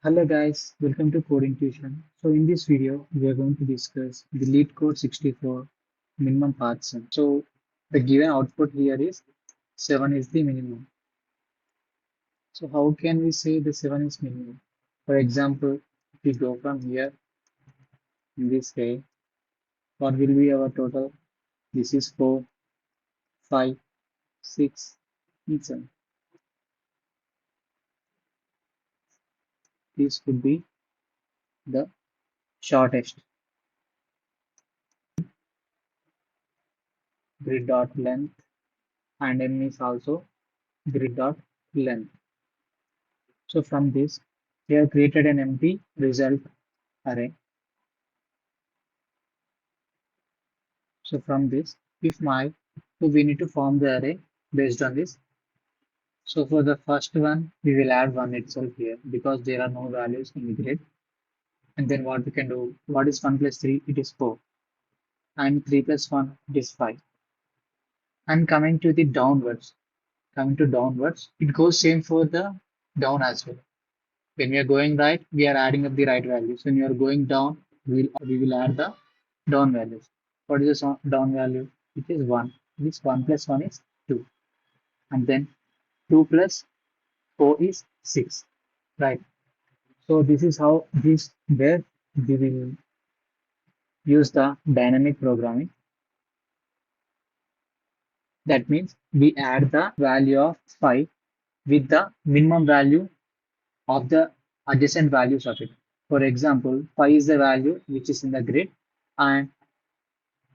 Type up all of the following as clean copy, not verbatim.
Hello guys, welcome to Coding Tuition. So in this video, we are going to discuss the LeetCode 64 minimum path sum. So the given output here is 7 is the minimum. So how can we say the 7 is minimum? For example, if we go from here in this way, what will be our total? This is 4, 5, 6, and 7. This could be the shortest grid dot length and n is also grid dot length. So from this, we have created an empty result array. So from this, if my, so we need to form the array based on this. So for the first one, we will add one itself here because there are no values in the grid. And then what we can do, what is 1 plus 3? It is 4. And 3 plus 1, it is 5. And coming to downwards, it goes same for the down as well. When we are going right, we are adding up the right values. When you are going down, we will add the down values. What is the down value? It is 1. This 1 plus 1 is 2. And then 2 plus 4 is 6. Right. So this is how this where we will use the dynamic programming. That means we add the value of 5 with the minimum value of the adjacent values of it. For example, 5 is the value which is in the grid, and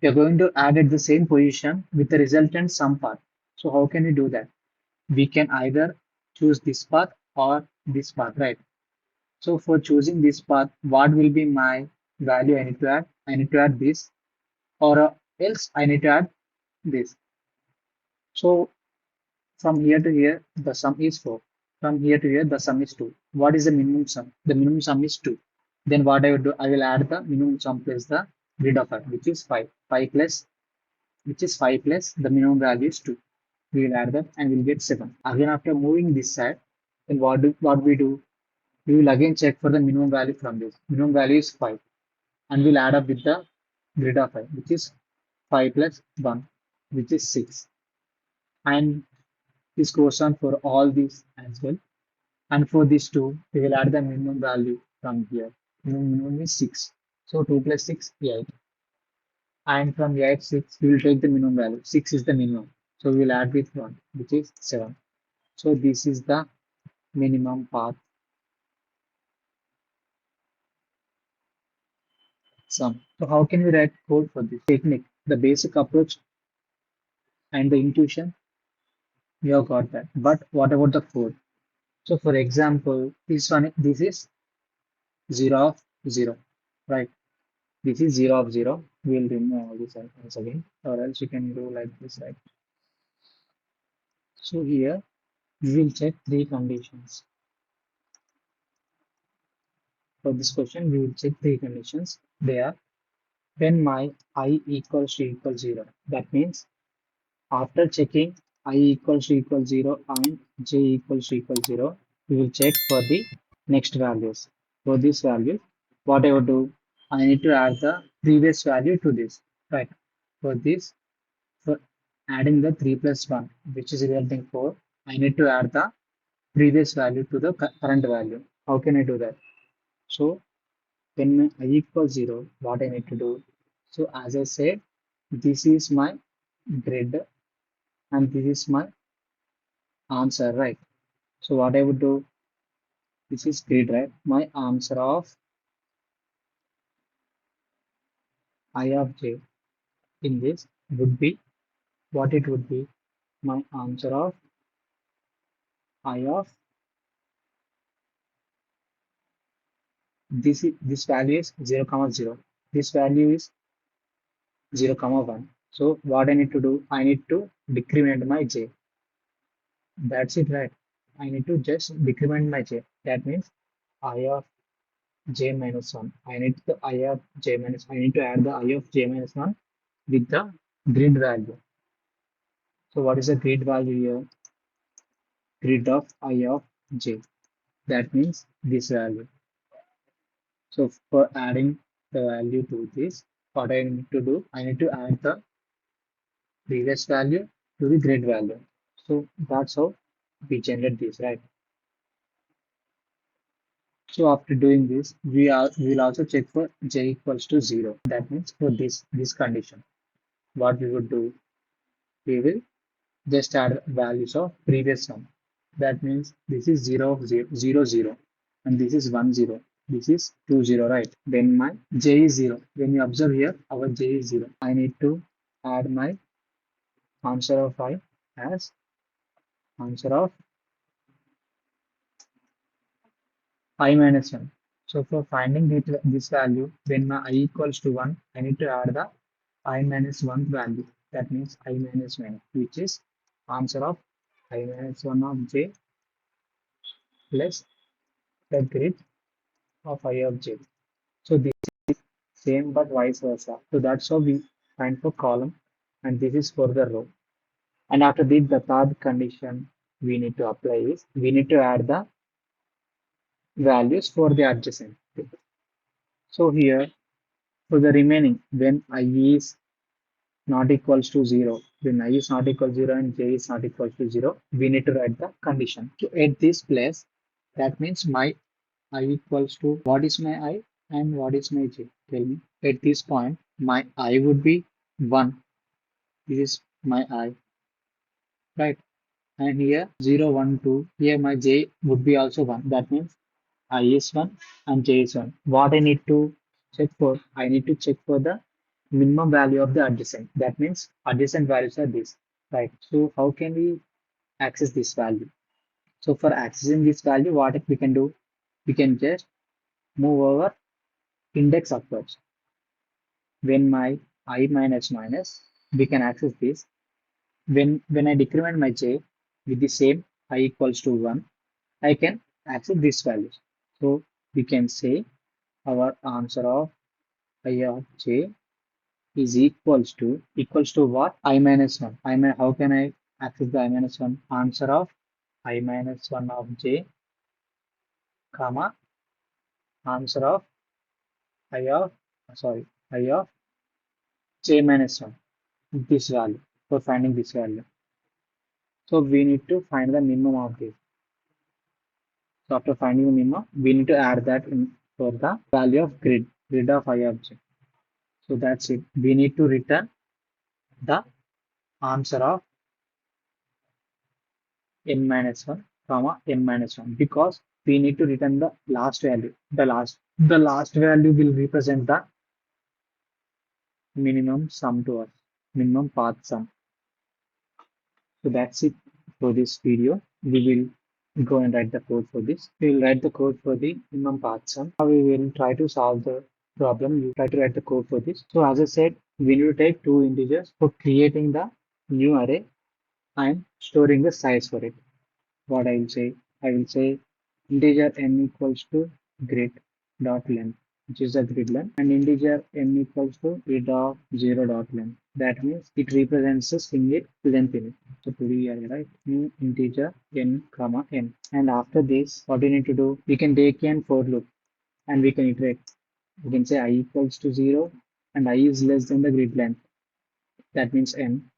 we are going to add at the same position with the resultant sum path. So how can we do that? We can either choose this path or this path, right? So for choosing this path, what will be my value I need to add? I need to add this, or else I need to add this. So from here to here, the sum is 4. From here to here, the sum is 2. What is the minimum sum? The minimum sum is 2. Then what I will do, I will add the minimum sum plus the grid of 5, which is 5. 5 plus, which is 5 plus the minimum value is 2. We will add that and we'll get 7. Again, after moving this side, then what we do? We will again check for the minimum value from this. Minimum value is 5. And we'll add up with the grid of 5, which is 5 plus 1, which is 6. And this goes on for all these as well. And for these two, we will add the minimum value from here. Minimum is 6. So 2 plus 6, 8. And from 8, 6, we will take the minimum value. 6 is the minimum. So we will add with 1, which is 7. So this is the minimum path sum. So how can we write code for this technique? The basic approach and the intuition, you have got that. But what about the code? So for example, this is 0 of 0, right? This is 0 of 0. We'll remove all these items again, or else you can do like this, right? So here we will check three conditions. For this question, we will check three conditions. They are when my I equals to equals 0. That means after checking I equals to equals 0 and j equals to equals 0, we will check for the next values. For this value, what I would do, I need to add the previous value to this, right? For this, for adding the 3 plus 1, which is resulting 4, I need to add the previous value to the current value. How can I do that? So when my I equals 0, what I need to do? So as I said, this is my grid and this is my answer, right? So what I would do, this is grid, right? My answer of I of j in this would be what it would be. My answer of I of this value is 0 comma 0. This value is 0 comma 1. So what I need to do, I need to decrement my j. That's it, right? I need to just decrement my j. That means I of j minus 1. I need the I of j minus, I need to add the I of j minus 1 with the grid value. So what is the grid value here? Grid of I of j. That means this value. So for adding the value to this, what I need to do, I need to add the previous value to the grid value. So that's how we generate this, right? So after doing this, we will also check for j equals to 0. That means for this condition, what we would do, we will just add values of previous one. That means this is 0, 0, 0, and this is 1, 0. This is 2, 0, right? Then my j is 0. When you observe here, our j is 0. I need to add my answer of I as answer of I minus 1. So for finding this value, when my I equals to 1, I need to add the I minus 1 value. That means I minus 1, which is answer of I minus 1 of j plus the grid of I of j. So this same but vice versa. So that's how we find for column, and this is for the row. And after this, the third condition we need to apply is we need to add the values for the adjacent. So here for the remaining, when I is not equals to 0, when I is not equal to 0 and j is not equal to 0, we need to write the condition. So at this place, that means my I equals to what is my I and what is my j? Tell me. At this point, my I would be 1. This is my I, right? And here 0, 1, 2. Here my j would be also 1. That means I is 1 and j is 1. What I need to check for? I need to check for the minimum value of the adjacent. That means adjacent values are this, right? So how can we access this value? So for accessing this value, what we can do? We can just move our index upwards. When my I minus minus, we can access this. When I decrement my j with the same I equals to 1, I can access these values. So we can say our answer of I of j is equals to what? I minus 1. How can I access the I minus 1? Answer of I minus 1 of j, comma, answer of I of, sorry, I of j minus 1, this value, for finding this value. So we need to find the minimum of this. So after finding the minimum, we need to add that in for the value of grid of I of j. So that's it. We need to return the answer of n minus 1 comma n minus 1 because we need to return the last value. The last value will represent the minimum sum to us, minimum path sum. So that's it for this video. We will go and write the code for this. We will write the code for the minimum path sum. Now we will try to solve the problem. You try to write the code for this. So as I said, we need to take two integers for creating the new array and storing the size for it. What I will say, I will say integer n equals to grid dot length, which is the grid length, and integer n equals to grid of 0 dot length. That means it represents a single length in it. So to be right, new integer n comma n. And after this, what we need to do, we can take an for loop and we can iterate. We can say I equals to 0 and I is less than the grid length. That means n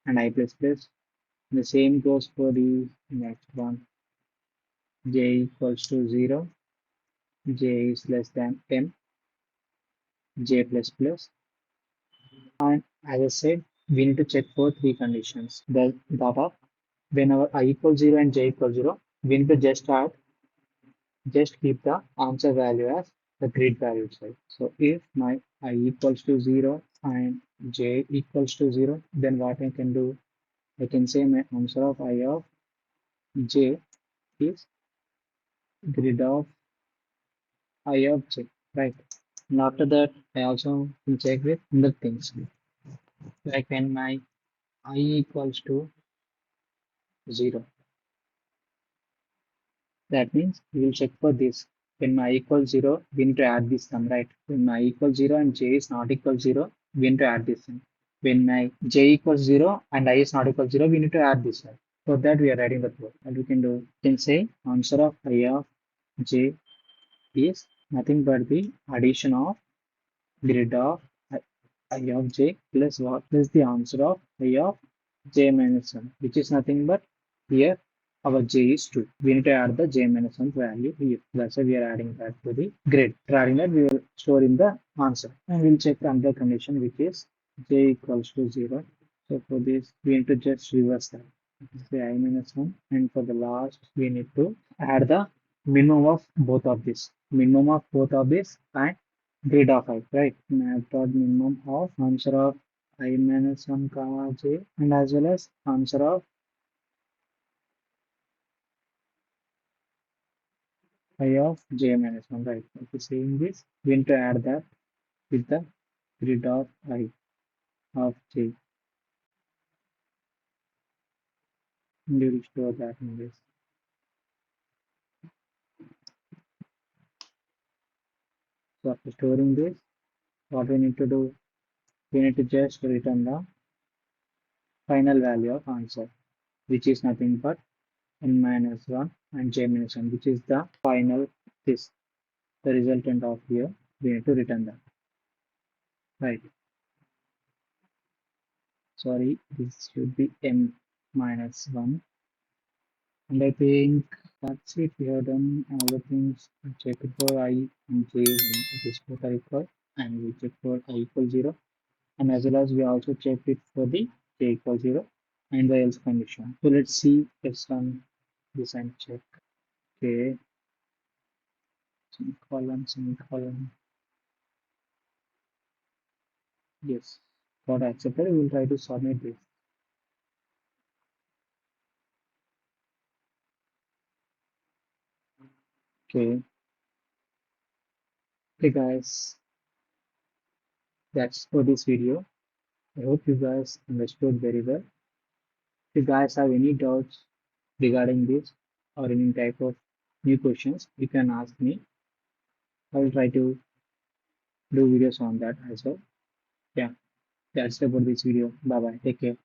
and I plus plus. The same goes for the next one. J equals to 0, j is less than n, j plus plus. And as I said, we need to check for three conditions. That are whenever I equals 0 and j equals 0, we need to just keep the answer value as the grid value side. So if my I equals to 0 and j equals to 0, then what I can do, I can say my answer of I of j is grid of I of j, right? And after that, I also can check with other things like when my I equals to 0. That means we will check for this. When my I equals 0, we need to add this sum, right? When my I equals 0 and j is not equal 0, we need to add this sum. When my j equals 0 and I is not equal 0, we need to add this one. For that, we are writing the code. And we can do, we can say answer of I of j is nothing but the addition of grid of I of j plus what plus the answer of I of j minus 1, which is nothing but here our j is 2. We need to add the j minus 1 value here. That's why we are adding that to the grid. After adding that, we will store in the answer. And we'll check another condition, which is j equals to 0. So for this, we need to just reverse that. Say I minus 1. And for the last, we need to add the minimum of both of this. Minimum of both of this and grid of I, right? Map dot minimum of answer of I minus 1 comma j and as well as answer of I of j minus 1, right? If you saying this, we need to add that with the grid of I of j and we will store that in this. So after storing this, what we need to do, we need to just return the final value of answer, which is nothing but n minus 1 and j minus 1, which is the final this, the resultant of here. We need to return that, right? Sorry, this should be m minus 1. And I think that's it. We have done all the things. We check for I and j when it is both are equal, and we check for I equal 0. And as well as we also checked it for the j equal 0 and the else condition. So let's see, let's run this and check. Okay, semicolon, semicolon. Yes, got accepted. We will try to submit this. Okay, okay, guys, that's for this video. I hope you guys understood very well. If you guys have any doubts regarding this or any type of new questions, you can ask me. I will try to do videos on that as well. Yeah, that's about this video. Bye bye. Take care.